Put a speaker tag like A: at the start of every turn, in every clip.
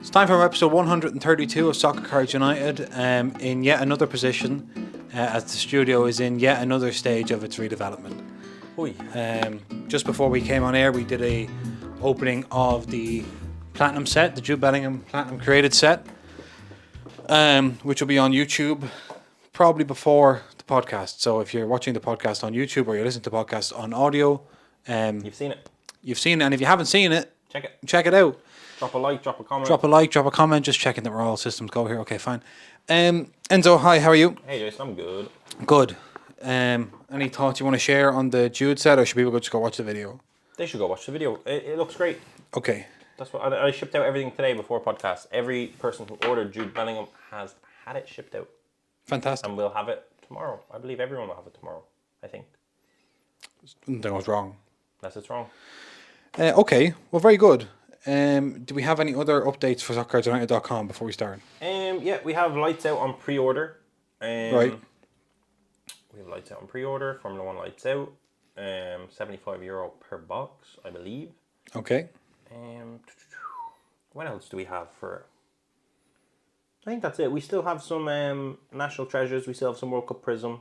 A: It's time for episode 132 of Soccer Cards United, in yet another position, as the studio is in yet another stage of its redevelopment. Just before we came on air, we did a opening of the Platinum set, the Jude Bellingham Platinum created set, which will be on YouTube probably before the podcast. So if you're watching the podcast on YouTube or you're listening to the podcast on audio,
B: you've seen it.
A: You've seen it, and if you haven't seen it,
B: check
A: it out.
B: Drop a like, drop a comment.
A: Drop a comment, just checking that we're all systems go here. Okay, fine. Enzo, hi, how are you?
B: Hey Jason, I'm good.
A: Good. Any thoughts you want to share on the Jude set, or should people just go watch the video?
B: They should go watch the video. It looks great.
A: Okay.
B: That's what I shipped out everything today before podcast. Every person who ordered Jude Bellingham has had it shipped out.
A: Fantastic.
B: And we'll have it tomorrow. I believe everyone will have it tomorrow. I think.
A: Nothing was wrong.
B: Unless it's wrong.
A: Okay. Well, very good. Do we have any other updates for SoccerCardsUnited.com before we start?
B: Yeah, we have lights out on pre-order.
A: Right.
B: We have lights out on pre-order. Formula 1 lights out. €75 per box, I believe.
A: Okay.
B: What else do we have for? I think that's it. We still have some National Treasures. We still have some World Cup Prism.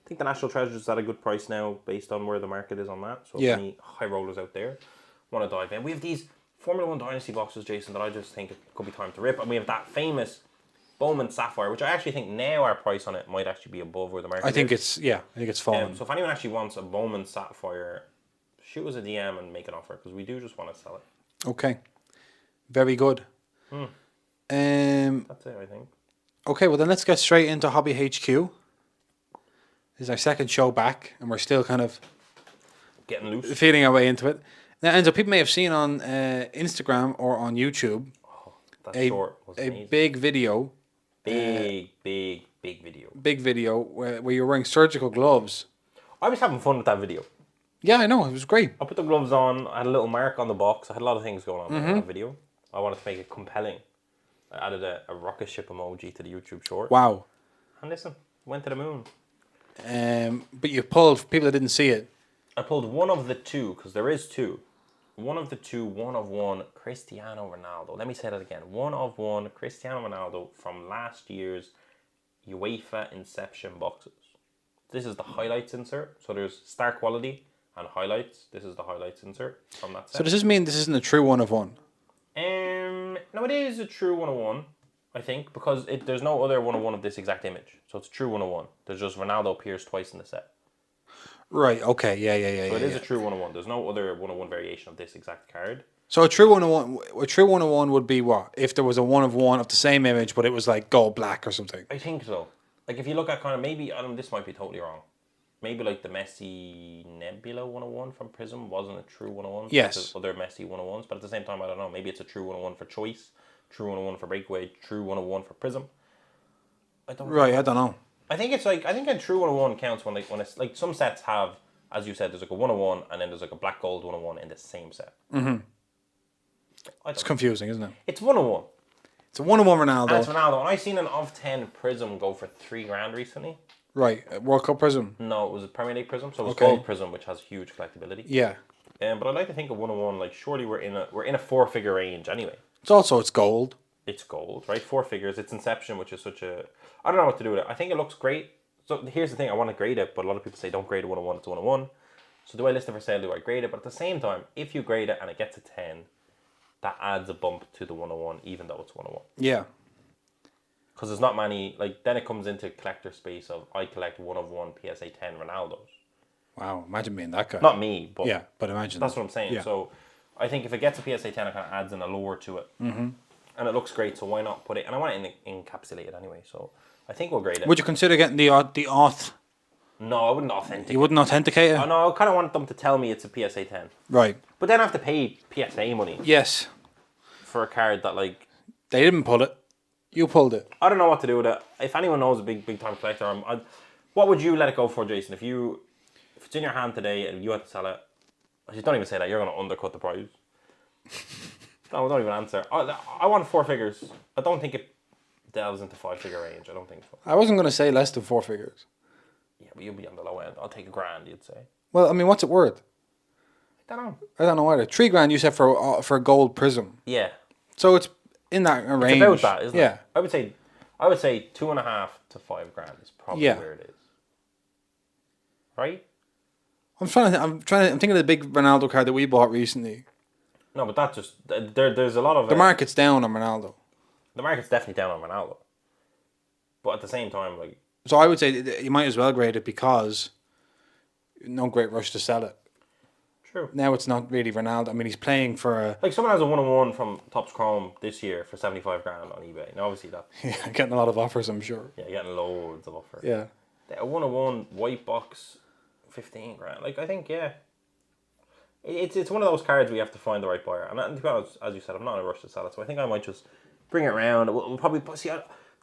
B: I think the National Treasures is at a good price now based on where the market is on that. So
A: yeah.
B: Any high rollers out there want to dive in. We have these Formula 1 Dynasty boxes, Jason, that I just think it could be time to rip. And we have that famous Bowman Sapphire, which I actually think now our price on it might actually be above where the market is.
A: I think it's fallen.
B: So if anyone actually wants a Bowman Sapphire, shoot us a DM and make an offer, because we do just want to sell it.
A: Okay. Very good.
B: That's it, I think.
A: Okay, well then let's get straight into Hobby HQ. This is our second show back, and we're still kind of
B: getting loose,
A: feeling our way into it. Now, Enzo, people may have seen on Instagram or on YouTube a big video.
B: Big video.
A: Big video where you're wearing surgical gloves.
B: I was having fun with that video.
A: Yeah, I know. It was great.
B: I put the gloves on. I had a little mark on the box. I had a lot of things going on in that video. I wanted to make it compelling. I added a rocket ship emoji to the YouTube short.
A: Wow.
B: And listen, went to the moon.
A: But you pulled, for people that didn't see it.
B: I pulled one of the two, because there is two. One of the two, one of one, Cristiano Ronaldo. Let me say that again. One of one, Cristiano Ronaldo from last year's UEFA Inception boxes. This is the highlights insert. So there's star quality and highlights. This is the highlights insert from that set.
A: So does this mean this isn't a true one of one?
B: No, it is a true 101, I think, because there's no other 101 of this exact image. So it's a true 101. There's just Ronaldo appears twice in the set.
A: Right, okay, yeah.
B: So it is a true 101. There's no other 101 variation of this exact card.
A: So a true 101 would be what? If there was a one of one of the same image, but it was like gold black or something?
B: I think so. Like if you look at kind of maybe, I don't know, this might be totally wrong. Maybe like the Messi Nebula 101 from Prism wasn't a true 101.
A: Yes.
B: There's other Messi 101s, but at the same time, I don't know. Maybe it's a true 101 for Choice, true 101 for Breakaway, true 101 for Prism. I don't know. I think it's like, I think a true 101 counts when it's like some sets have, as you said, there's like a 101 and then there's like a black gold 101 in the same set.
A: Mm-hmm. It's confusing, isn't it?
B: It's 101.
A: It's a 101 Ronaldo.
B: And it's Ronaldo. And I seen an of 10 Prism go for $3,000 recently.
A: Right, World Cup Prism?
B: No, it was a Premier League Prism, so it was Gold Prism, which has huge collectability.
A: Yeah.
B: But I'd like to think of 101, like surely we're in a 4-figure range anyway.
A: It's gold.
B: It's gold, right? 4 figures. It's Inception, which is such a... I don't know what to do with it. I think it looks great. So here's the thing, I want to grade it, but a lot of people say don't grade a 101, it's a 101. So do I list it for sale, do I grade it? But at the same time, if you grade it and it gets a 10, that adds a bump to the 101, even though it's 101.
A: Yeah.
B: Because there's not many, like, then it comes into collector space of, I collect 1 of 1 PSA 10 Ronaldos.
A: Wow, imagine being that guy.
B: Not me, but...
A: Yeah, but imagine.
B: That's what I'm saying.
A: Yeah.
B: So, I think if it gets a PSA 10, it kind of adds an allure to it. Mm-hmm. And it looks great, so why not put it... And I want it encapsulated anyway, so I think we'll grade it.
A: Would you consider getting the auth?
B: No, I wouldn't authenticate.
A: You wouldn't authenticate it?
B: Oh, no, I kind of want them to tell me it's a PSA 10.
A: Right.
B: But then I have to pay PSA money.
A: Yes.
B: For a card that, like...
A: They didn't pull it. You pulled it.
B: I don't know what to do with it. If anyone knows a big time collector, what would you let it go for, Jason? If it's in your hand today and you had to sell it, actually, don't even say that. You're going to undercut the price. No, don't even answer. I want 4 figures. I don't think it delves into 5-figure range. I don't think so.
A: I wasn't going to say less than 4 figures.
B: Yeah, but you'll be on the low end. I'll take $1,000, you'd say.
A: Well, I mean, what's it worth?
B: I don't know.
A: I don't know either. $3,000 you said for a gold prism.
B: Yeah.
A: So it's in that range.
B: It's about that, isn't
A: yeah.
B: it? I would say $2.5 to $5 is probably where it is. Right?
A: I'm thinking of the big Ronaldo card that we bought recently.
B: No, but that just there's a lot of
A: the market's down on Ronaldo.
B: The market's definitely down on Ronaldo. But at the same time, like,
A: so I would say you might as well grade it because no great rush to sell it.
B: True.
A: Now it's not really Ronaldo. I mean, he's playing for a...
B: Like, someone has a 1-on-1 from Soccercom this year for $75,000 on eBay. Now, obviously that...
A: Yeah, getting a lot of offers, I'm sure.
B: Yeah, getting loads of offers.
A: Yeah.
B: A 1-on-1 white box, $15,000. Like, I think, yeah. It's one of those cards where you have to find the right buyer. And to be honest, as you said, I'm not in a rush to sell it. So I think I might just bring it around. We'll probably... See,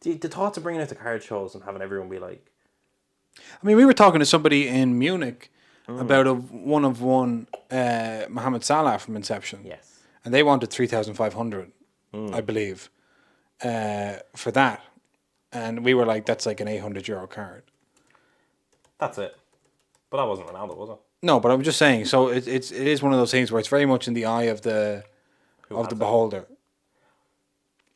B: the thoughts of bringing it to card shows and having everyone be like...
A: I mean, we were talking to somebody in Munich about a 1-of-1 Mohamed Salah from Inception.
B: Yes.
A: And they wanted 3,500, I believe, for that. And we were like, that's like an €800 card.
B: That's it. But that wasn't Ronaldo, was it?
A: No, but I'm just saying. So it is one of those things where it's very much in the eye of the beholder.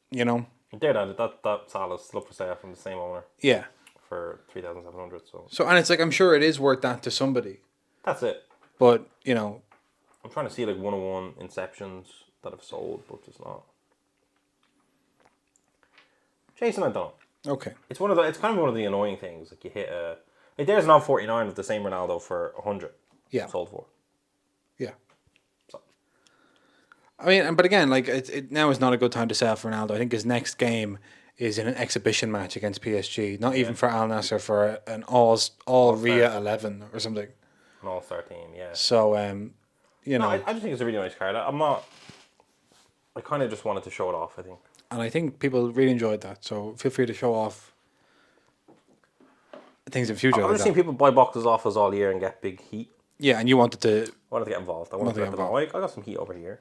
A: You know.
B: There, that Salah's still up for sale from the same owner.
A: Yeah.
B: For 3,700.
A: So and it's like I'm sure it is worth that to somebody.
B: That's it.
A: But you know.
B: I'm trying to see like 1-on-1 Inceptions that have sold, but it's not. Jason, I don't know.
A: Okay.
B: It's kind of one of the annoying things. Like you hit a. Like there's an 49 of the same Ronaldo for 100.
A: Yeah.
B: Sold for.
A: Yeah.
B: So.
A: I mean, but again, like it now is not a good time to sell for Ronaldo. I think his next game is in an exhibition match against PSG. Not even for Al Nassr, for an all Ria 11 or something.
B: An all-star team, yeah.
A: So you know.
B: I just think it's a really nice card. I'm not. I kind of just wanted to show it off, I think.
A: And I think people really enjoyed that. So feel free to show off things in future.
B: I've just seen people buy boxes off us all year and get big heat.
A: Yeah, and you wanted to...
B: I wanted to get involved. I wanted to get involved. I got some heat over here.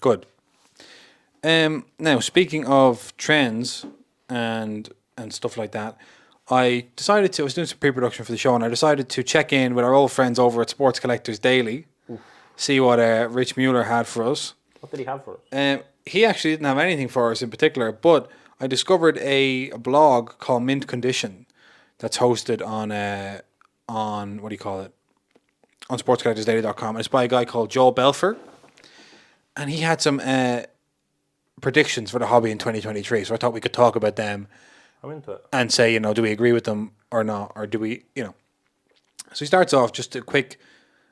A: Good. Now, speaking of trends and stuff like that, I was doing some pre-production for the show, and I decided to check in with our old friends over at Sports Collectors Daily, see what Rich Mueller had for us.
B: What did he have for us?
A: He actually didn't have anything for us in particular, but I discovered a blog called Mint Condition that's hosted on what do you call it? On sportscollectorsdaily.com. And it's by a guy called Joel Belfer. And he had some predictions for the hobby in 2023. So I thought we could talk about them.
B: I'm into it.
A: And say, do we agree with them or not? Or do we, So he starts off just a quick,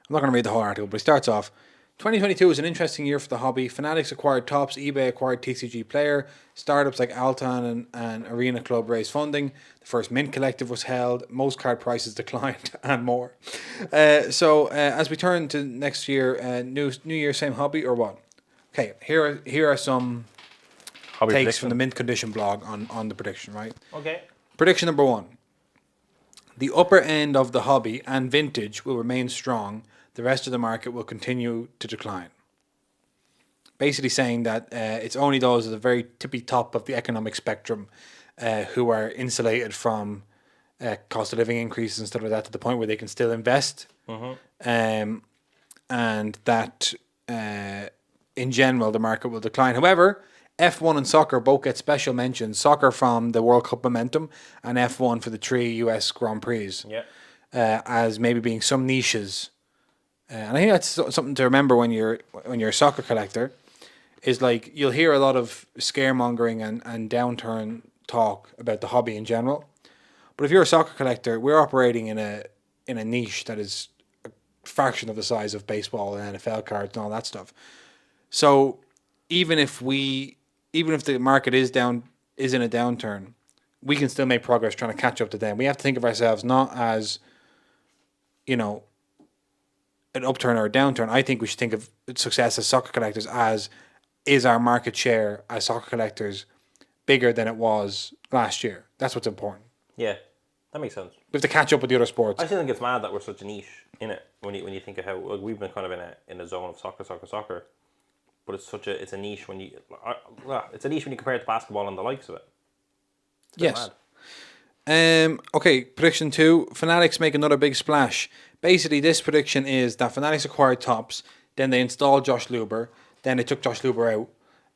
A: I'm not going to read the whole article, but he starts off, 2022 was an interesting year for the hobby. Fanatics acquired Tops, eBay acquired TCG Player, startups like Altan and Arena Club raised funding, the first Mint Collective was held, most card prices declined, and more. So as we turn to next year, new year, same hobby, or what? Okay, here are some
B: Hobby
A: takes
B: prediction
A: from the Mint Condition blog on the prediction, right?
B: Okay.
A: Prediction number 1. The upper end of the hobby and vintage will remain strong. The rest of the market will continue to decline. Basically saying that it's only those at the very tippy top of the economic spectrum who are insulated from cost of living increases and stuff like that to the point where they can still invest. And that in general the market will decline. However, F1 and soccer both get special mentions. Soccer from the World Cup momentum and F1 for the 3 US Grand Prix.
B: Yeah.
A: As maybe being some niches. And I think that's something to remember when you're a soccer collector, is like you'll hear a lot of scaremongering and downturn talk about the hobby in general. But if you're a soccer collector, we're operating in a niche that is a fraction of the size of baseball and NFL cards and all that stuff. So even if the market is in a downturn, we can still make progress trying to catch up to them. We have to think of ourselves not as, an upturn or a downturn. I think we should think of success as soccer collectors as, is our market share as soccer collectors bigger than it was last year? That's what's important.
B: Yeah, that makes sense.
A: We have to catch up with the other sports.
B: I still think it's mad that we're such a niche in it when you think of how we've been kind of in a zone of soccer, but it's a niche when you compare it to basketball and the likes of it.
A: Yes. Okay, prediction 2. Fanatics make another big splash. Basically, this prediction is that Fanatics acquired Tops, then they installed Josh Luber, then they took Josh Luber out,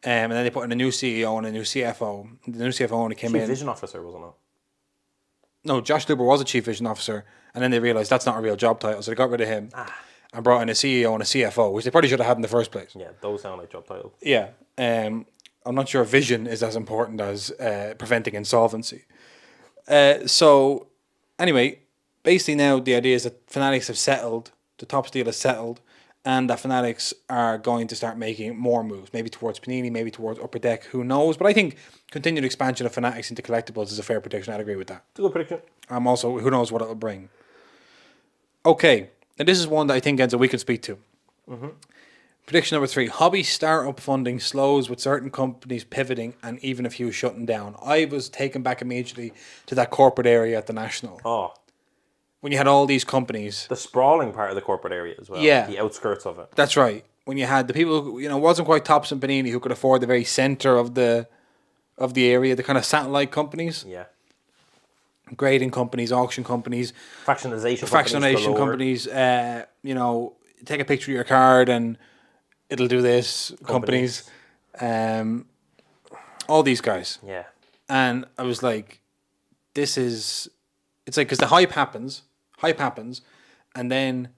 A: And then they put in a new CEO and a new CFO. The new CFO only came
B: Chief
A: in.
B: Vision Officer, wasn't it?
A: No, Josh Luber was a Chief Vision Officer, and then they realised that's not a real job title, so they got rid of him and brought in a CEO and a CFO, which they probably should have had in the first place.
B: Yeah, those sound like job titles.
A: Yeah. I'm not sure vision is as important as preventing insolvency. So, anyway, basically now the idea is that Fanatics have settled, the Topps deal is settled, and that Fanatics are going to start making more moves, maybe towards Panini, maybe towards Upper Deck, who knows? But I think continued expansion of Fanatics into collectibles is a fair prediction. I'd agree with that.
B: It's a good prediction.
A: Also, who knows what it'll bring. Okay, and this is one that I think, Enzo, we can speak to. Prediction number 3, hobby startup funding slows with certain companies pivoting and even a few shutting down. I was taken back immediately to that corporate area at the National.
B: Oh,
A: When you had all these companies.
B: the sprawling part of the corporate area as well.
A: Yeah.
B: The outskirts of it.
A: That's right. When you had the people who, wasn't quite Topps and Panini who could afford the very centre of the area, the kind of satellite companies.
B: Yeah.
A: Grading companies, auction companies.
B: Fractionalization
A: companies. Take a picture of your card and it'll do this. Companies. All these guys.
B: Yeah.
A: And I was like, it's like, because the hype happens, and then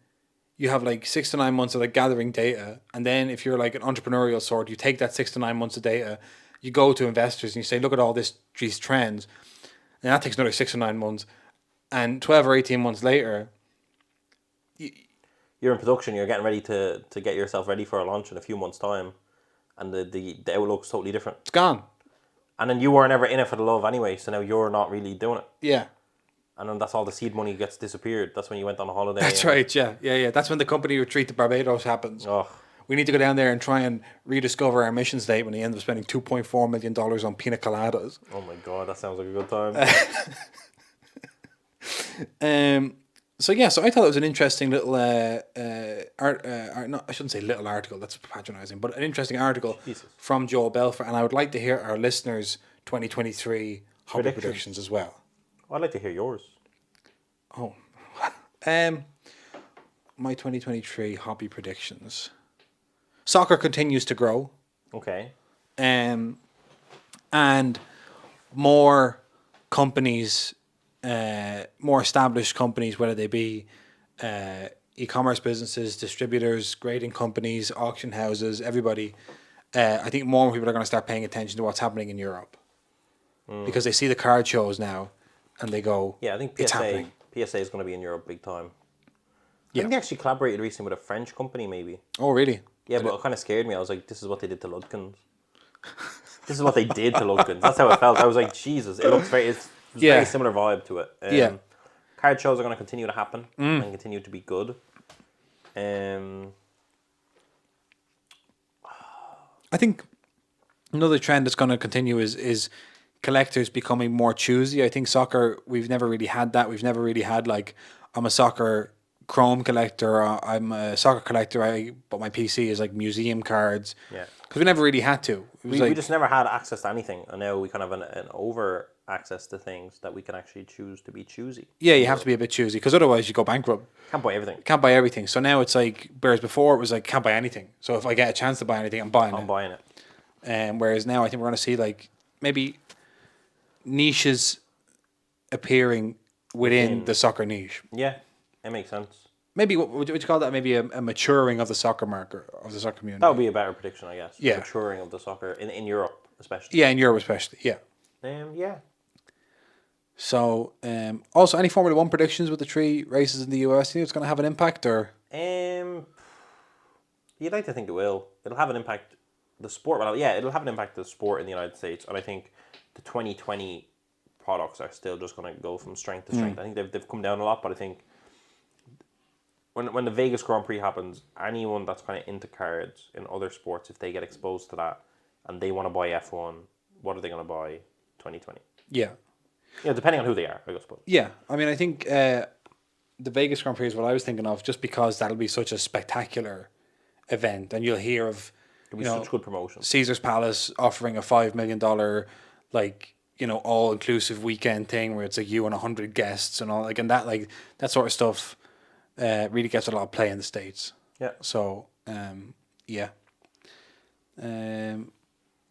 A: you have like 6 to 9 months of like gathering data, and then if you're like an entrepreneurial sort, you take that 6 to 9 months of data, you go to investors and you say, look at all these trends, and that takes another 6 to 9 months, and 12 or 18 months later,
B: you're in production, you're getting ready to get yourself ready for a launch in a few months' time, and the outlook's totally different.
A: It's gone.
B: And then you were never in it for the love anyway, so now you're not really doing it.
A: Yeah.
B: And then that's all the seed money gets disappeared. That's when you went on a holiday.
A: That's right, yeah. That's when the company retreat to Barbados happens.
B: Oh.
A: We need to go down there and try and rediscover our mission statement. He ends up spending $2.4 million on pina coladas.
B: Oh my God, that sounds like a good time.
A: So I thought it was an interesting little I shouldn't say little article, that's patronising, but an interesting article from Joel Belfer, and I would like to hear our listeners' 2023 hobby predictions as well.
B: I'd like to hear yours.
A: Oh, my 2023 hobby predictions. Soccer continues to grow.
B: Okay.
A: And more companies, more established companies, whether they be e-commerce businesses, distributors, grading companies, auction houses, everybody. I think more people are going to start paying attention to what's happening in Europe because they see the card shows now, and they go,
B: yeah, I think PSA is going to be in Europe big time. I think they actually collaborated recently with a French company, maybe.
A: Oh, really?
B: Yeah, but it kind of scared me. I was like, this is what they did to Ludkins. This is what they did to Ludkins. That's how it felt. I was like, Jesus, it looks very similar vibe to it. Card shows are going to continue to happen and continue to be good.
A: I think another trend that's going to continue is collectors becoming more choosy. I think soccer, we've never really had that. We've never really had like, I'm a soccer Chrome collector, I'm a soccer collector, but my PC is like museum cards.
B: Yeah.
A: Because we never really had to.
B: We just never had access to anything, and now we kind of have an over access to things that we can actually choose to be choosy.
A: Yeah, you have to be a bit choosy, because otherwise you go bankrupt.
B: Can't buy everything.
A: Can't buy everything. So now it's like, whereas before it was like, can't buy anything. So if I get a chance to buy anything, I'm buying it. Whereas now I think we're going to see like maybe niches appearing within the soccer niche.
B: Yeah, it makes sense.
A: Maybe what would you call that? Maybe a maturing of the soccer market, of the soccer community.
B: That would be a better prediction, I guess.
A: Yeah.
B: Maturing of the soccer in Europe, especially.
A: Yeah, in Europe especially. Yeah.
B: Yeah.
A: So, also any Formula One predictions with the 3 races in the US? Do you think it's going to have an impact, or?
B: You'd like to think it will. It'll have an impact. The sport, it'll have an impact to the sport in the United States, and I think the 2020 products are still just going to go from strength to strength. I think they've come down a lot, but I think when the Vegas Grand Prix happens, anyone that's kind of into cards in other sports, if they get exposed to that and they want to buy F1, what are they going to buy 2020?
A: Yeah.
B: Yeah, depending on who they are, I suppose.
A: Yeah, I mean, I think the Vegas Grand Prix is what I was thinking of, just because that'll be such a spectacular event, and you'll hear of
B: It'll be such good promotion.
A: Caesar's Palace offering a $5 million all-inclusive weekend thing where it's like you and 100 guests and all, like, and that sort of stuff really gets a lot of play in the States.
B: Yeah.
A: So, yeah.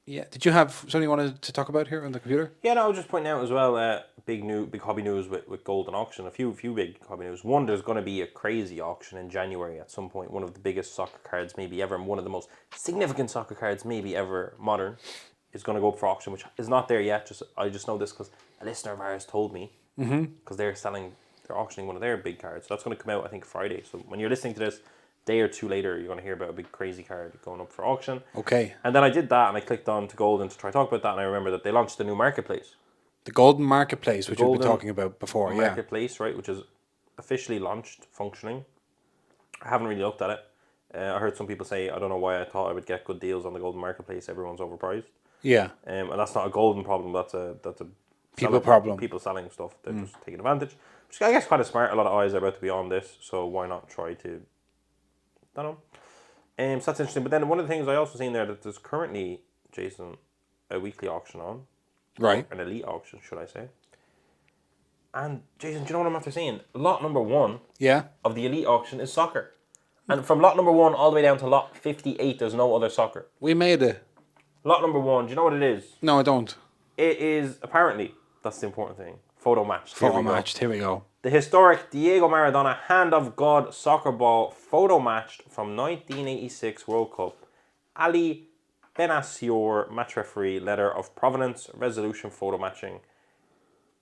A: Yeah. Did you have something you wanted to talk about here on the computer?
B: Yeah, no, I was just pointing out as well. Big hobby news with Golden Auction. A few big hobby news. One, there's going to be a crazy auction in January at some point. One of the biggest soccer cards maybe ever, and one of the most significant soccer cards maybe ever modern, is going to go up for auction, which is not there yet. I just know this because a listener of ours told me. Because they're auctioning one of their big cards. So that's going to come out I think Friday. So when you're listening to this, day or two later, you're going to hear about a big crazy card going up for auction.
A: Okay.
B: And then I did that, and I clicked on to Golden to try to talk about that, and I remember that they launched a new marketplace.
A: The Golden Marketplace, which we've been talking about before,
B: Marketplace, right, which is officially launched, functioning. I haven't really looked at it. I heard some people say, I don't know why I thought I would get good deals on the Golden Marketplace. Everyone's overpriced.
A: Yeah.
B: And that's not a Golden problem. That's a
A: people problem.
B: People selling stuff. They're just taking advantage. Which I guess kind of smart. A lot of eyes are about to be on this, so why not try to? I don't know. So that's interesting. But then one of the things I also seen there that there's currently, Jason, a weekly auction on.
A: Right.
B: An elite auction, should I say. And Jason, do you know what I'm after seeing? Lot number 1 of the elite auction is soccer. And from lot number 1 all the way down to lot 58, there's no other soccer.
A: We made it.
B: Lot number 1, do you know what it is?
A: No, I don't.
B: It is, apparently, that's the important thing, photo matched.
A: Here we go.
B: The historic Diego Maradona Hand of God soccer ball photo matched from 1986 World Cup. Ali Benassior, match referee, letter of provenance, resolution photo matching.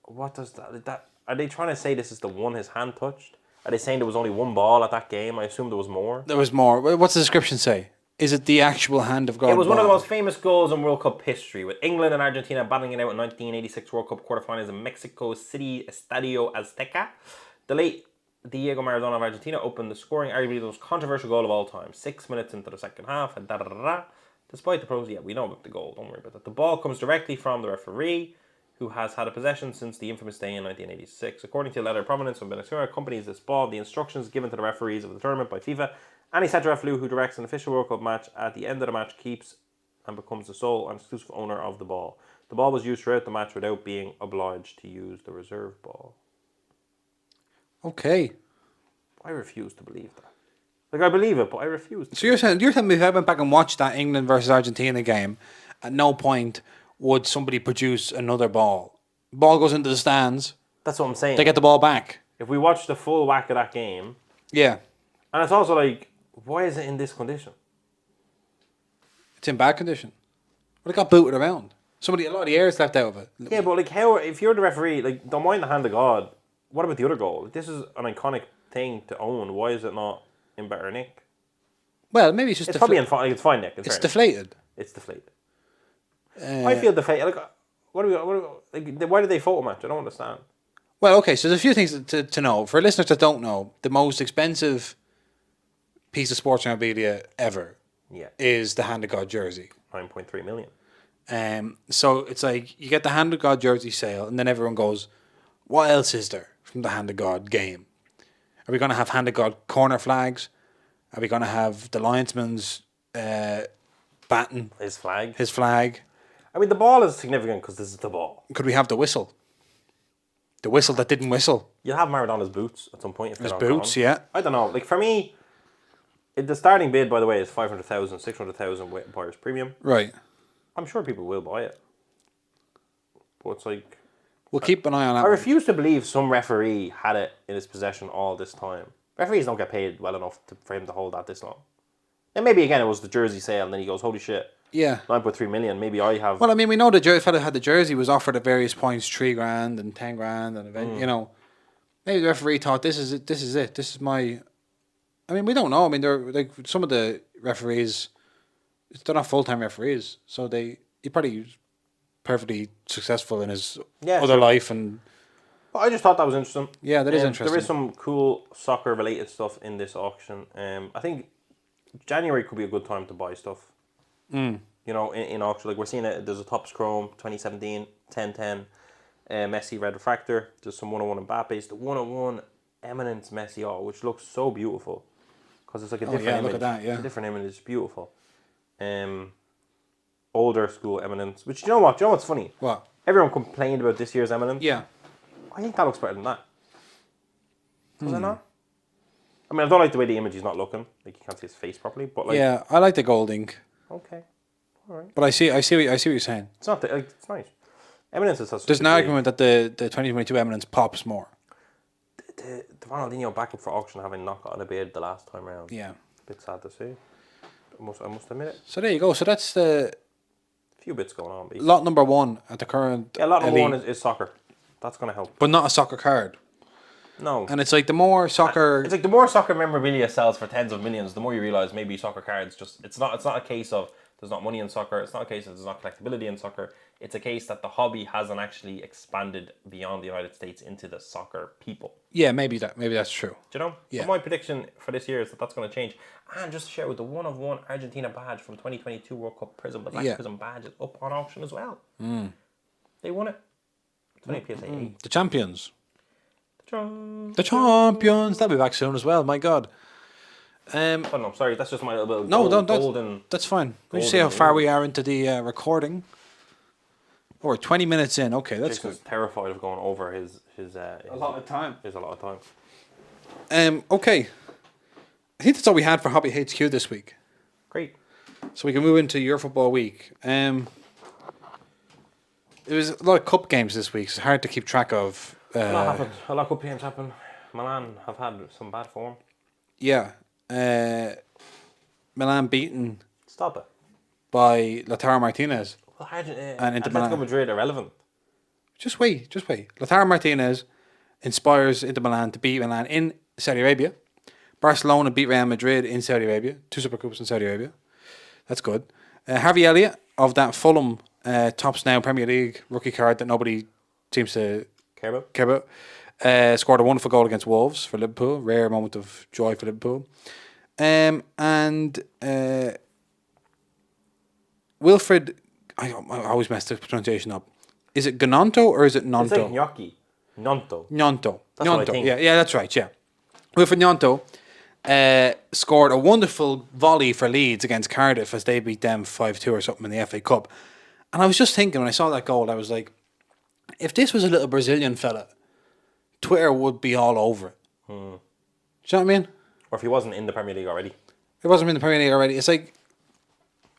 B: What does that? Are they trying to say this is the one his hand touched? Are they saying there was only one ball at that game? I assume there was more.
A: There was more. What's the description say? Is it the actual Hand of God?
B: It was one of the most famous goals in World Cup history, with England and Argentina battling it out in 1986 World Cup quarterfinals in Mexico City Estadio Azteca. The late Diego Maradona of Argentina opened the scoring, arguably the most controversial goal of all time. 6 minutes into the second half, and despite the pros, we know about the goal, don't worry about that. The ball comes directly from the referee, who has had a possession since the infamous day in 1986. According to a letter of provenance from Benassura, accompanies this ball the instructions given to the referees of the tournament by FIFA. Any set referee who directs an official World Cup match at the end of the match keeps and becomes the sole and exclusive owner of the ball. The ball was used throughout the match without being obliged to use the reserve ball.
A: Okay.
B: I refuse to believe that. Like, I believe it, but I refuse to.
A: So you're telling me if I went back and watched that England versus Argentina game, at no point would somebody produce another ball. Ball goes into the stands.
B: That's what I'm saying.
A: They get the ball back.
B: If we watch the full whack of that game...
A: Yeah.
B: And it's also like, why is it in this condition?
A: It's in bad condition. Well, it got booted around. A lot of the air's left out of it.
B: Yeah, but like, how, if you're the referee, like, don't mind the hand of God, what about the other goal? This is an iconic thing to own. Why is it not in better nick?
A: Well, maybe it's just...
B: It's probably in fine, like, it's fine nick.
A: It's deflated.
B: It's deflated. I feel deflated. Like, why did they photo match? I don't understand.
A: Well, okay, so there's a few things to know. For listeners that don't know, the most expensive piece of sports memorabilia ever is the Hand of God jersey.
B: 9.3 million.
A: So it's like, you get the Hand of God jersey sale, and then everyone goes, what else is there from the Hand of God game? Are we going to have Hand of God corner flags? Are we going to have the linesman's baton?
B: His flag.
A: His flag.
B: I mean, the ball is significant because this is the ball.
A: Could we have the whistle? The whistle that didn't whistle.
B: You'll have Maradona's boots at some point. If
A: his boots, yeah.
B: I don't know. Like, for me, the starting bid, by the way, is 500,000, 600,000 with buyer's premium.
A: Right.
B: I'm sure people will buy it. But it's like...
A: We'll keep an eye on that.
B: I refuse to believe some referee had it in his possession all this time. Referees don't get paid well enough for him to hold that this long. And maybe, again, it was the jersey sale, and then he goes, holy shit.
A: Yeah.
B: 9.3 million. Maybe I have...
A: Well, I mean, we know the fellow had the jersey, was offered at various points $3,000 and $10,000 and event. You know, maybe the referee thought this is it. This is my. I mean, we don't know. I mean, they're like some of the referees. They're not full-time referees, so he probably perfectly successful in his other life. And
B: well, I just thought that was interesting.
A: Yeah, that is interesting.
B: There is some cool soccer-related stuff in this auction. I think January could be a good time to buy stuff. You know, in auction, like we're seeing it. There's a Topps Chrome 2017 1010 Messi red refractor. There's some 101 Mbappe's. The 101 Eminence Messi, which looks so beautiful because it's like a different image.
A: Look at that,
B: It's a different image. It's beautiful. Older school Eminence, which you know what's funny?
A: What?
B: Everyone complained about this year's Eminence.
A: Yeah.
B: I think that looks better than that. Does it not? I mean, I don't like the way the image is not looking. Like, you can't see his face properly, but like...
A: Yeah, I like the gold ink.
B: Okay. all right.
A: But I see what you're saying.
B: It's not it's nice. Eminence is such.
A: There's an argument that the 2022 Eminence pops more.
B: The Ronaldinho backing for auction having not got a bid the last time around.
A: Yeah.
B: A bit sad to see. I must admit it.
A: So there you go. So that's the
B: Few bits going on. Basically.
A: lot number 1 at the current.
B: Yeah, lot number
A: elite,
B: 1 is soccer. That's going to help.
A: but not a soccer card.
B: No.
A: And it's like the more soccer.
B: It's like the more soccer memorabilia sells for tens of millions, the more you realise maybe soccer cards just it's not a case of there's not money in soccer. It's not a case of there's not collectability in soccer. It's a case that the hobby hasn't actually expanded beyond the United States into the soccer people.
A: Yeah, maybe that's true.
B: Do you know?
A: Yeah.
B: So my prediction for this year is that that's going to change. And just to share with the 1-of-1 Argentina badge from 2022 World Cup Prism, the Black Prism badge is up on auction as well. They won it. It's only PSA 8.
A: The champions. The champions. They'll be back soon as well. My God.
B: Oh, no, sorry, that's just my little
A: golden. That's fine. Let me see how far we are into the recording. Oh, we're 20 minutes in. Okay, that's
B: Jason's
A: good.
B: terrified of going over his
A: A lot of time.
B: There's a lot of time.
A: Okay. I think that's all we had for Hobby HQ this week.
B: Great.
A: So we can move into your football week. It was a lot of cup games this week. So it's hard to keep track of.
B: A lot happened. A lot of cup games happened. Milan have had some bad form.
A: Yeah. Milan beaten.
B: Stop it.
A: By Lautaro Martinez.
B: Well,
A: and Inter
B: Atletico
A: Milan.
B: Madrid irrelevant.
A: Just wait. Lautaro Martinez inspires Inter Milan to beat Milan in Saudi Arabia. Barcelona beat Real Madrid in Saudi Arabia. 2 Supercups in Saudi Arabia. That's good. Harvey Elliott of that Fulham tops now Premier League rookie card that nobody seems to
B: Care
A: about. Scored a wonderful goal against Wolves for Liverpool. Rare moment of joy for Liverpool. And Wilfred, I always mess the pronunciation up. Is it Gnonto or is it Nonto?
B: It's like gnocchi. Gnonto.
A: That's
B: what I think.
A: Yeah, that's right, yeah. Wilfred Gnonto scored a wonderful volley for Leeds against Cardiff as they beat them 5-2 or something in the FA Cup. And I was just thinking, when I saw that goal, I was like, if this was a little Brazilian fella, Twitter would be all over it. Do you know what I mean?
B: Or if he wasn't in the Premier League already.
A: It wasn't in the Premier League already. It's like,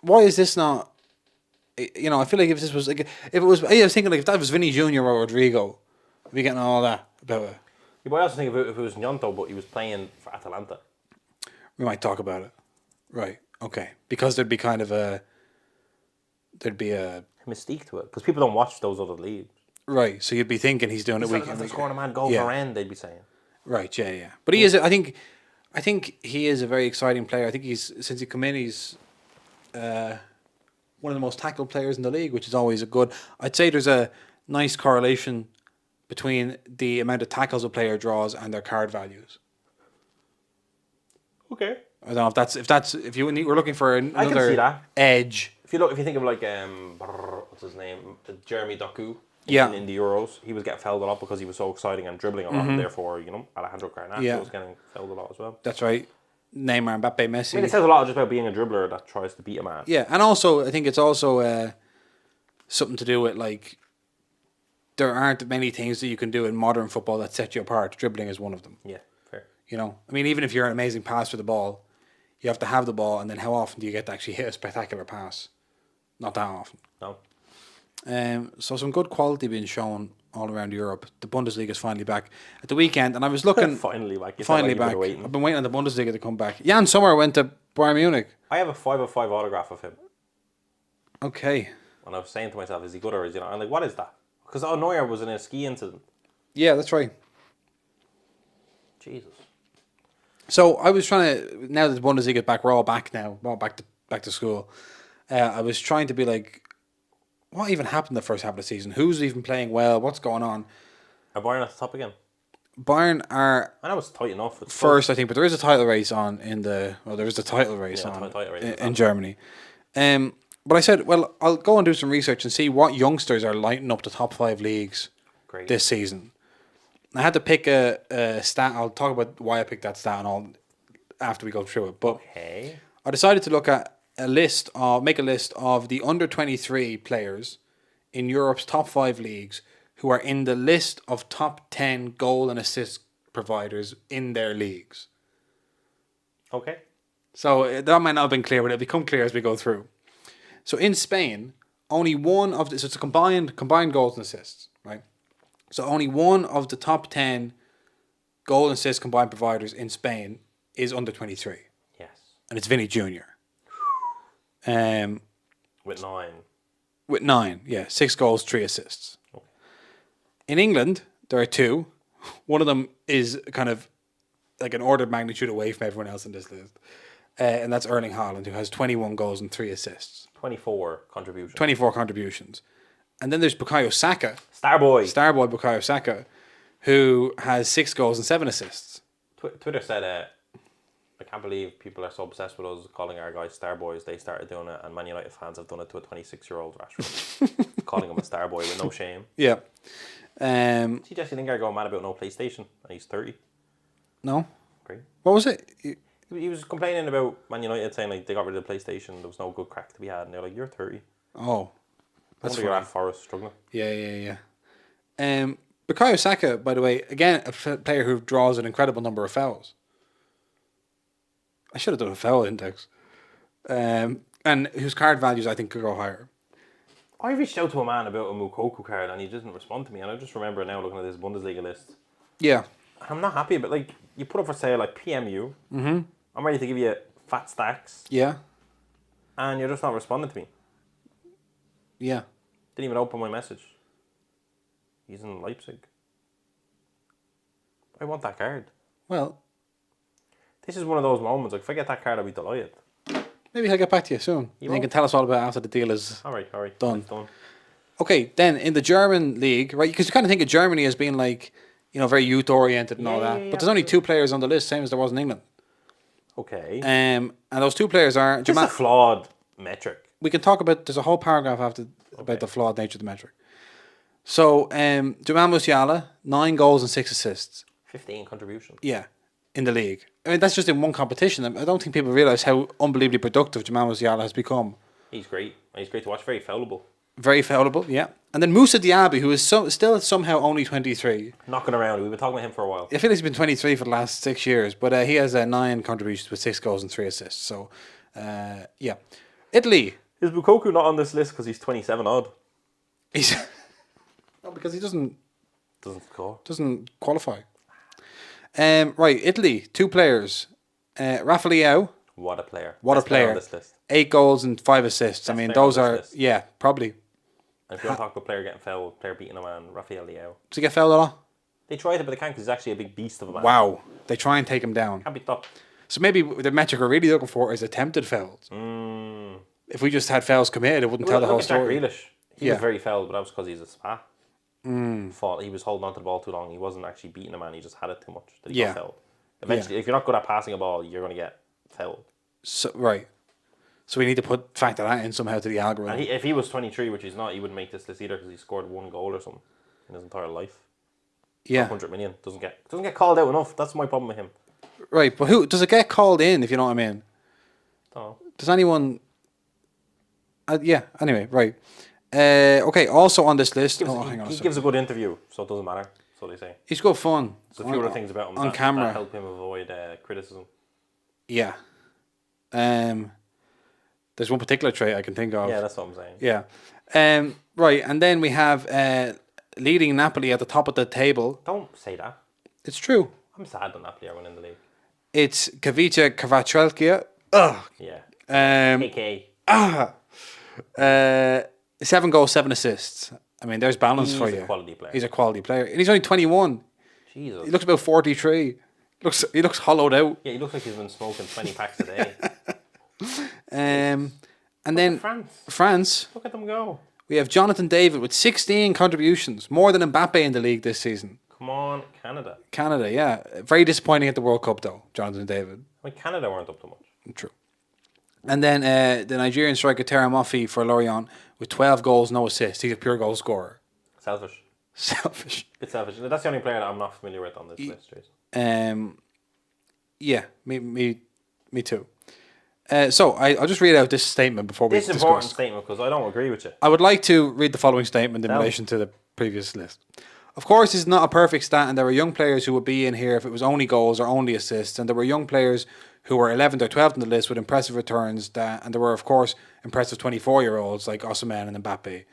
A: why is this not? You know, I feel like if this was like, if it was, I was thinking like if that was Vinny Jr. or Rodrigo, we'd be getting all that about it.
B: You might also think if it was Gnonto, but he was playing for Atalanta.
A: We might talk about it. Right. Okay. Because there'd be a
B: mystique to it because people don't watch those other leagues.
A: Right. So you'd be thinking he's doing it week in week.
B: Scoring a man goal for end, they'd be saying.
A: Right. Yeah. But he is. I think he is a very exciting player. I think since he come in, he's one of the most tackled players in the league, which is always a good. I'd say there's a nice correlation between the amount of tackles a player draws and their card values.
B: Okay.
A: I don't know if you were looking for another edge.
B: If you think of like what's his name, Jeremy Doku. In the Euros, he was getting fouled a lot because he was so exciting and dribbling a lot, and therefore Alejandro Garnacho was getting fouled a lot as well.
A: That's right. Neymar, Mbappe, Messi.
B: I mean, it says a lot just about being a dribbler that tries to beat a man.
A: Yeah, and also I think it's also something to do with like there aren't many things that you can do in modern football that set you apart. Dribbling is one of them.
B: Yeah, fair.
A: You know, I mean, even if you're an amazing passer with the ball, you have to have the ball, and then how often do you get to actually hit a spectacular pass? Not that often.
B: No.
A: So some good quality being shown all around Europe. The Bundesliga is finally back at the weekend, and I was looking
B: finally back.
A: I've been waiting on the Bundesliga to come back. Jan Sommer went to Bayern Munich.
B: I have a 5/5 autograph of him.
A: Okay.
B: And I was saying to myself, is he good or is he not? I'm like, what is that? Because Neuer was in a ski incident.
A: Yeah, that's right.
B: Jesus.
A: So I was trying to, now that the Bundesliga is back, we're all back now, we're all back to school. I was trying to be like, what even happened the first half of the season? Who's even playing well? What's going on?
B: Are Bayern at the top again?
A: Bayern are.
B: I know it's tight enough. It's
A: first, I think, but there is a title race on there is a title race in Germany. But I said, well, I'll go and do some research and see what youngsters are lighting up the top 5 leagues this season. I had to pick a stat. I'll talk about why I picked that stat and all after we go through it. But I decided to look at make a list of the under 23 players in Europe's top 5 leagues who are in the list of top 10 goal and assist providers in their leagues.
B: Okay.
A: So that might not have been clear, but it'll become clear as we go through. So in Spain, only one of so it's a combined goals and assists, right? So only one of the top 10 goal and assist combined providers in Spain is under 23,
B: Yes.
A: and it's Vinny Jr.
B: With 9.
A: With 9, yeah, 6 goals, 3 assists.
B: Okay.
A: In England, there are 2. One of them is kind of like an order of magnitude away from everyone else in this list, and that's Erling Haaland, who has 21 goals and 3 assists.
B: 24 contributions.
A: 24 contributions. And then there's Bukayo Saka.
B: Starboy
A: Bukayo Saka, who has 6 goals and 7 assists.
B: Twitter said, I can't believe people are so obsessed with us calling our guys Starboys. They started doing it, and Man United fans have done it to a 26-year-old Rashford. Calling him a Starboy with no shame.
A: Yeah.
B: See Jesse Lingard going mad about no PlayStation, and he's 30.
A: No?
B: Great.
A: What was it?
B: He was complaining about Man United, saying like they got rid of the PlayStation, there was no good crack to be had, and they're like, you're 30.
A: Oh.
B: That's you're at Forest struggling.
A: Yeah. Bukayo Saka, by the way, again, a player who draws an incredible number of fouls. I should have done a foul index. And whose card values I think could go higher.
B: I reached out to a man about a Mukoko card and he didn't respond to me, and I just remember now looking at this Bundesliga list.
A: Yeah.
B: I'm not happy, but like you put up for sale like PMU.
A: Mm-hmm.
B: I'm ready to give you fat stacks.
A: Yeah.
B: And you're just not responding to me.
A: Yeah.
B: Didn't even open my message. He's in Leipzig. I want that card.
A: Well,
B: this is one of those moments. Like if I get that card, I'll be delighted.
A: maybe he'll get back to you soon. You can tell us all about it after the deal is
B: all right.
A: done.
B: It's done.
A: Okay, then in the German league, right? Because you kind of think of Germany as being like, very youth oriented and all that.
B: Yeah,
A: but there's only 2 players on the list, same as there was in England.
B: Okay.
A: And those 2 players are
B: Just a flawed metric.
A: We can talk about. There's a whole paragraph about the flawed nature of the metric. So, Jamal Musiala, 9 goals and 6 assists.
B: 15 contributions.
A: Yeah, in the league. I mean, that's just in one competition. I don't think people realise how unbelievably productive Jamal Musiala has become.
B: He's great. He's great to watch. Very fallible.
A: Very fallible, yeah. And then Moussa Diaby, who is still somehow only 23.
B: Knocking around. We've been talking about him for a while.
A: I feel like he's been 23 for the last 6 years, but he has 9 contributions with 6 goals and 3 assists. So, yeah. Italy.
B: Is Bukaku not on this list because he's 27 odd?
A: He's no, because he doesn't
B: score.
A: Doesn't qualify. Right, Italy, 2 players. Rafa Leao.
B: What a player.
A: What
B: Best
A: a player.
B: on this list.
A: 8 goals and 5 assists.
B: Best
A: I mean,
B: player
A: those
B: on
A: are
B: this list.
A: yeah, probably.
B: And if you want to talk about player getting fouled, player beating a man, Rafael Leao.
A: Does he get fouled a lot?
B: They tried it, but they can't because he's actually a big beast of a man.
A: Wow, they try and take him down.
B: Can't be stopped.
A: So maybe the metric we're really looking for is attempted fouls. If we just had fouls committed, it wouldn't tell the whole story.
B: Jack Grealish. He was very fouled, but that was because he's a spa. Fault. He was holding onto the ball too long. He wasn't actually beating a man. He just had it too much. That he got fouled. Eventually, if you're not good at passing a ball, you're going to get fouled.
A: So, right. So we need to factor that in somehow to the algorithm.
B: And if he was 23, which he's not, he wouldn't make this list either because he scored 1 goal or something in his entire life.
A: Yeah.
B: 100 million. Doesn't get called out enough. That's my problem with him.
A: Right, but who does it get called in, if you know what I mean?
B: Don't know.
A: Does anyone... yeah, anyway, right. Okay, also on this list...
B: Hang on he gives a good interview, so it doesn't matter. That's what they say.
A: He's good fun.
B: There's a few other things about him
A: on camera
B: that help him avoid criticism.
A: Yeah. There's one particular trait I can think of.
B: Yeah, that's what I'm saying.
A: Yeah. Right, and then we have leading Napoli at the top of the table.
B: Don't say that.
A: It's true.
B: I'm sad that Napoli are winning the league.
A: It's Kavica Kvaratskhelia. Ugh.
B: Yeah. KK.
A: 7 goals, 7 assists. I mean, there's balance for you.
B: He's a quality player.
A: He's a quality player. And he's only 21.
B: Jesus.
A: He looks about 43. He looks hollowed out.
B: Yeah, he looks like he's been smoking 20 packs a day.
A: And then France.
B: Look at them go.
A: We have Jonathan David with 16 contributions, more than Mbappe in the league this season.
B: Come on, Canada.
A: Canada, yeah. Very disappointing at the World Cup, though, Jonathan David.
B: I mean, Canada weren't up to much.
A: True. And then the Nigerian striker Terry Moffi for Lorient with 12 goals, no assists. He's a pure goal scorer.
B: Selfish. Bit selfish. That's the only player that I'm not familiar with on this list, Jason.
A: Yeah, me too. So I'll just read out this statement before we discuss.
B: This important statement because I don't agree with you.
A: I would like to read the following statement in relation to the previous list. Of course, this is not a perfect stat, and there were young players who would be in here if it was only goals or only assists, and there were young players who were 11th or 12th on the list with impressive returns, and there were, of course, impressive 24-year-olds like Osimhen and Mbappe.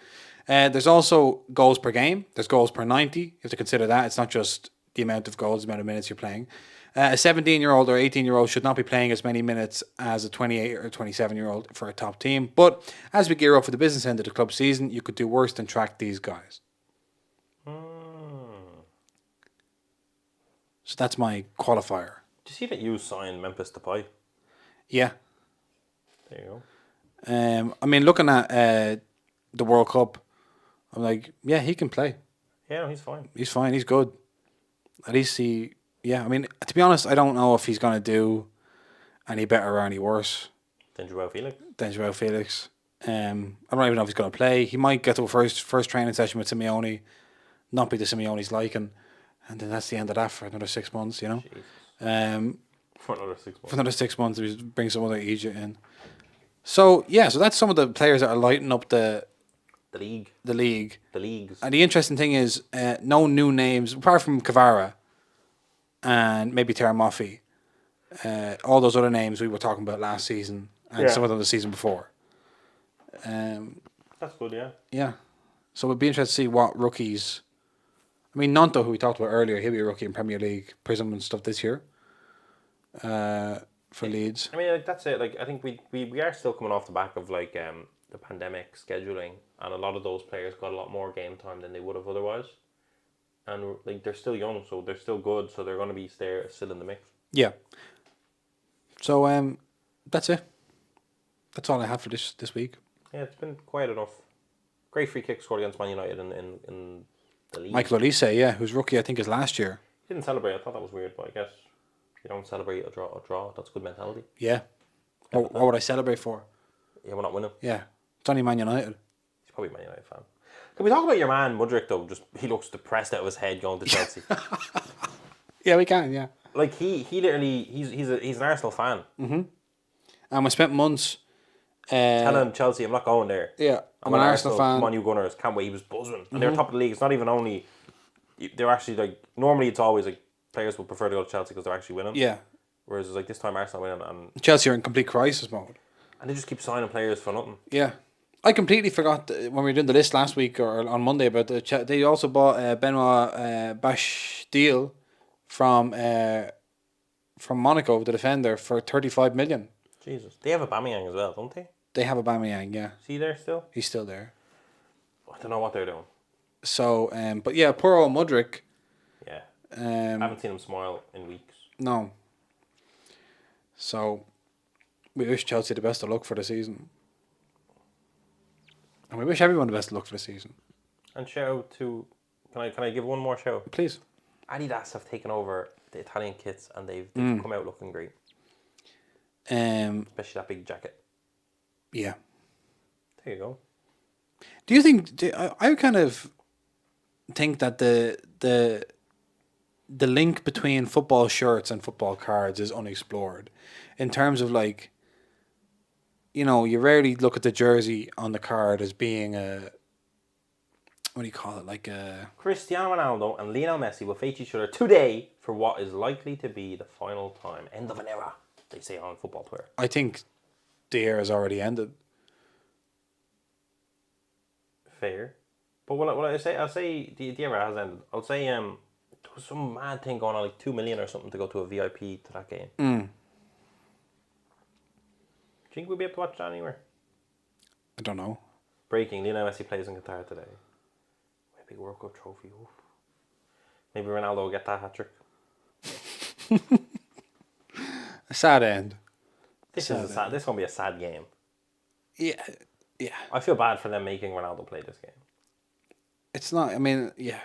A: There's also goals per game. There's goals per 90. You have to consider that. It's not just the amount of goals, the amount of minutes you're playing. A 17-year-old or 18-year-old should not be playing as many minutes as a 28 or 27-year-old for a top team. But as we gear up for the business end of the club season, you could do worse than track these guys. So that's my qualifier.
B: Did you see that you signed Memphis Depay?
A: Yeah.
B: There you go.
A: I mean, looking at the World Cup, I'm like, yeah, he can play.
B: Yeah, no, he's fine.
A: He's fine. He's good. At least I mean, to be honest, I don't know if he's going to do any better or any worse
B: Then Joao Felix.
A: I don't even know if he's going to play. He might get to a first training session with Simeone, not be to Simeone's liking, and then that's the end of that for another 6 months, you know.
B: For another 6 months.
A: For another 6 months, we bring some other Egypt in. So that's some of the players that are lighting up the
B: league.
A: The league.
B: The leagues.
A: And the interesting thing is, no new names apart from Kvara and maybe Teramafi. All those other names we were talking about last season and some of them the season before.
B: That's good, yeah.
A: Yeah. So it'd be interesting to see what rookies. I mean, Nonto, who we talked about earlier, he'll be a rookie in Premier League, Prism and stuff this year. For Leeds.
B: I mean, like, that's it. Like, I think we are still coming off the back of like the pandemic scheduling, and a lot of those players got a lot more game time than they would have otherwise. And like they're still young, so they're still good, so they're going to be still in the mix.
A: Yeah. So that's it. That's all I have for this week.
B: Yeah, it's been quiet enough. Great free kick scored against Man United in the league.
A: Michael Olise, who's rookie I think is last year.
B: Didn't celebrate. I thought that was weird, but I guess if you don't celebrate a draw, that's good mentality.
A: Yeah. What would I celebrate for?
B: Yeah, we're not winning.
A: Yeah. It's only Man United.
B: He's probably a Man United fan. Can we talk about your man, Mudryk, though? Just he looks depressed out of his head going to Chelsea.
A: Yeah, we can, yeah.
B: Like, he literally, he's an Arsenal fan.
A: Mm-hmm. And we spent months...
B: telling Chelsea, I'm not going there.
A: Yeah, I'm an Arsenal fan.
B: Come on, you Gunners. Can't wait. He was buzzing. And they're top of the league. It's not even only... They're actually, like... Normally, it's always, like, players would prefer to go to Chelsea because they're actually winning.
A: Yeah.
B: Whereas, like, this time, Arsenal winning. And
A: Chelsea are in complete crisis mode.
B: And they just keep signing players for nothing.
A: Yeah. I completely forgot when we were doing the list last week or on Monday about they also bought Benoit Bastille from Monaco, the defender, for 35 million.
B: Jesus. They have Aubameyang as well, don't they?
A: They have Aubameyang, yeah.
B: Is he there still?
A: He's still there.
B: I don't know what they're doing.
A: So, but yeah, poor old Mudryk.
B: Yeah. I haven't seen him smile in weeks.
A: No. So, we wish Chelsea the best of luck for the season. And we wish everyone the best of luck for the season.
B: And shout out to... Can I give one more shout out?
A: Please.
B: Adidas have taken over the Italian kits and they've come out looking great. Especially that big jacket.
A: Yeah.
B: There you go.
A: Do you think... I kind of think that the link between football shirts and football cards is unexplored. In terms of like... You know, you rarely look at the jersey on the card as being a... What do you call it? Like a...
B: Cristiano Ronaldo and Lionel Messi will face each other today for what is likely to be the final time. End of an era, they say on football Twitter.
A: I think the era has already ended.
B: Fair. But what I say, I'll say the era has ended. I'll say there was some mad thing going on, like 2 million or something to go to a VIP to that game. Do you think we'll be able to watch that anywhere?
A: I don't know.
B: Breaking, Lionel Messi plays in Qatar today. A big World Cup trophy. Oof. Maybe Ronaldo will get that hat-trick.
A: A sad end.
B: This is going to be a sad game.
A: Yeah.
B: I feel bad for them making Ronaldo play this game.
A: It's not, I mean, yeah.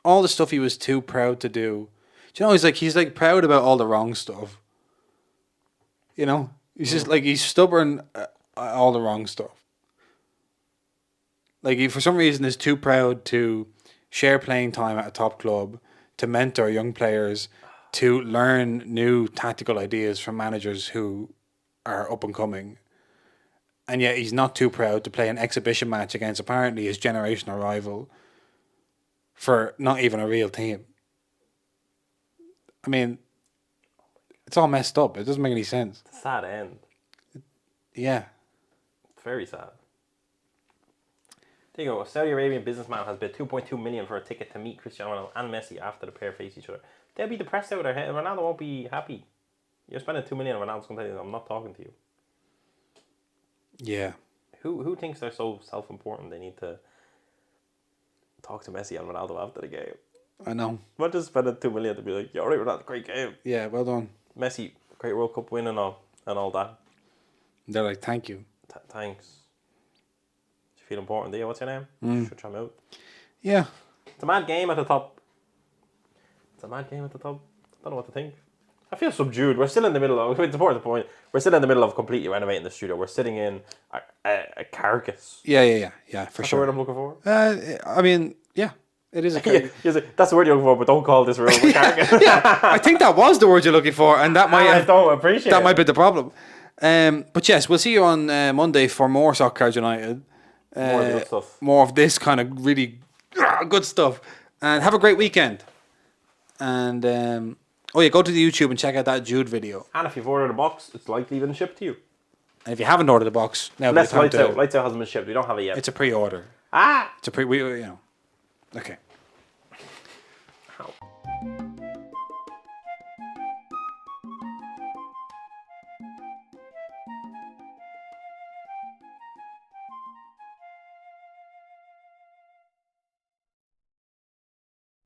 A: All the stuff he was too proud to do. Do you know, he's like proud about all the wrong stuff. You know? He's just like, he's stubborn at all the wrong stuff. Like, he for some reason is too proud to share playing time at a top club, to mentor young players, to learn new tactical ideas from managers who are up and coming. And yet he's not too proud to play an exhibition match against apparently his generational rival for not even a real team. I mean, it's all messed up. It doesn't make any sense.
B: It's a sad end.
A: Yeah.
B: Very sad. There you go. A Saudi Arabian businessman has bid 2.2 million for a ticket to meet Cristiano Ronaldo and Messi after the pair face each other. They'll be depressed out of their head. Ronaldo won't be happy. You're spending 2 million, Ronaldo's going to tell you, I'm not talking to you.
A: Yeah.
B: Who thinks they're so self-important they need to talk to Messi and Ronaldo after the game?
A: I know.
B: Not just spending 2 million to be like, yeah, all right, Ronaldo, great game.
A: Yeah, well done.
B: Messi, great World Cup win and all that.
A: They're like, thank you.
B: Thanks. Do you feel important, do you? What's your name? Should try him out.
A: Yeah.
B: It's a mad game at the top. I don't know what to think. I feel subdued. We're still in the middle of... It's important to point. We're still in the middle of completely renovating the studio. We're sitting in a carcass.
A: Yeah, for
B: That's
A: sure.
B: the word I'm looking for?
A: I mean, yeah, it is a carcass.
B: That's the word you're looking for, but don't call this room a carcass.
A: Yeah, I think that was the word you're looking for, and that might
B: I don't appreciate
A: that
B: it.
A: might be the problem. But yes, we'll see you on Monday for more Soccer Cards United.
B: More of the good stuff.
A: More of this kind of really good stuff. And have a great weekend. And go to the YouTube and check out that Jude video.
B: And if you've ordered a box, it's likely been shipped to you.
A: And if you haven't ordered the box, now
B: Unless Lights Out hasn't been shipped. We don't have it yet.
A: It's a pre-order.
B: Ah!
A: It's a Okay.
B: Ow.